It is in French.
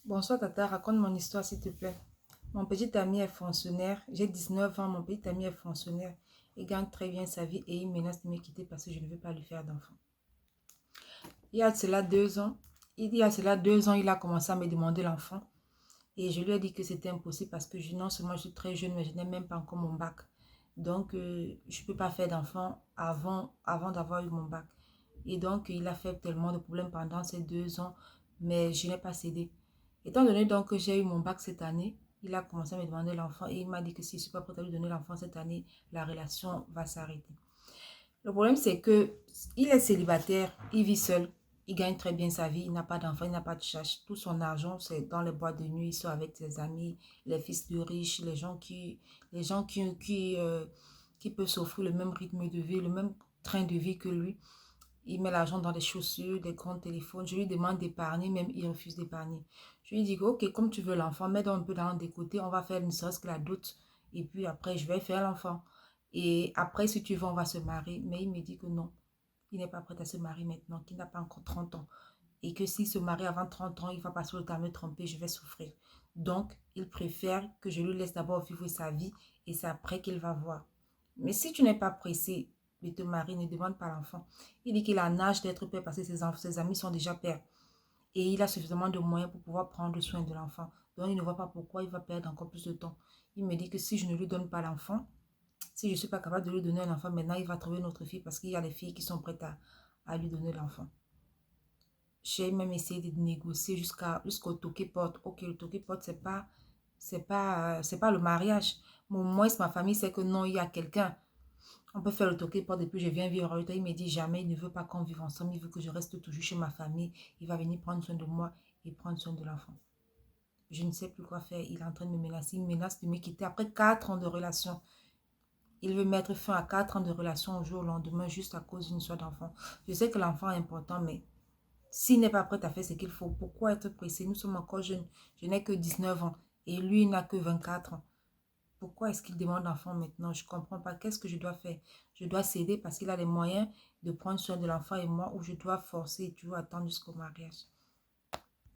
Bonsoir Tata, raconte mon histoire s'il te plaît. Mon petit ami est fonctionnaire, j'ai 19 ans, mon petit ami est fonctionnaire. Il gagne très bien sa vie et il menace de me quitter parce que je ne veux pas lui faire d'enfant. Il y a de cela 2 ans, il a commencé à me demander l'enfant et je lui ai dit que c'était impossible parce que non seulement je suis très jeune, mais je n'ai même pas encore mon bac. Donc, je ne peux pas faire d'enfant avant d'avoir eu mon bac. Et donc, il a fait tellement de problèmes pendant ces 2 ans, mais je n'ai pas cédé. Étant donné donc que j'ai eu mon bac cette année, il a commencé à me demander l'enfant et il m'a dit que si je ne suis pas prête à lui donner l'enfant cette année, la relation va s'arrêter. Le problème, c'est que il est célibataire, il vit seul, il gagne très bien sa vie, il n'a pas d'enfant, il n'a pas de charge. Tout son argent, c'est dans les boîtes de nuit, il sort avec ses amis, les fils de riches, les gens qui peuvent s'offrir le même rythme de vie, le même train de vie que lui. Il met l'argent dans des chaussures, des grands téléphones. Je lui demande d'épargner, même il refuse d'épargner. Je lui dis que, ok, comme tu veux l'enfant, mets donc un peu d'argent de côté, on va faire une serait-ce que la dot. Et puis après, je vais faire l'enfant. Et après, si tu veux, on va se marier. Mais il me dit que non, il n'est pas prêt à se marier maintenant, qu'il n'a pas encore 30 ans. Et que s'il se marie avant 30 ans, il va passer le temps à me tromper, je vais souffrir. Donc, il préfère que je lui laisse d'abord vivre sa vie et c'est après qu'il va voir. Mais si tu n'es pas pressé de te marier, ne demande pas l'enfant. Il dit qu'il a un âge d'être père parce que ses amis sont déjà pères. Et il a suffisamment de moyens pour pouvoir prendre soin de l'enfant. Donc, il ne voit pas pourquoi il va perdre encore plus de temps. Il me dit que si je ne lui donne pas l'enfant, si je ne suis pas capable de lui donner un enfant, maintenant il va trouver une autre fille parce qu'il y a des filles qui sont prêtes à lui donner l'enfant. J'ai même essayé de négocier jusqu'au toqué-porte. Ok, le toqué-porte, c'est pas le mariage. Mais au moins, ma famille sait que non, il y a quelqu'un. On peut faire le toqué-porte et puis je viens vivre avec toi. Il me dit jamais, il ne veut pas qu'on vive ensemble. Il veut que je reste toujours chez ma famille. Il va venir prendre soin de moi et prendre soin de l'enfant. Je ne sais plus quoi faire. Il est en train de me menacer. Il me menace de me quitter après 4 ans de relation. Il veut mettre fin à 4 ans de relation au jour au lendemain juste à cause d'une histoire d'enfant. Je sais que l'enfant est important, mais s'il n'est pas prêt à faire ce qu'il faut, pourquoi être pressé? Nous sommes encore jeunes. Je n'ai que 19 ans et lui, il n'a que 24 ans. Pourquoi est-ce qu'il demande l'enfant maintenant? Je ne comprends pas. Qu'est-ce que je dois faire? Je dois céder parce qu'il a les moyens de prendre soin de l'enfant et moi, ou je dois forcer et toujours attendre jusqu'au mariage.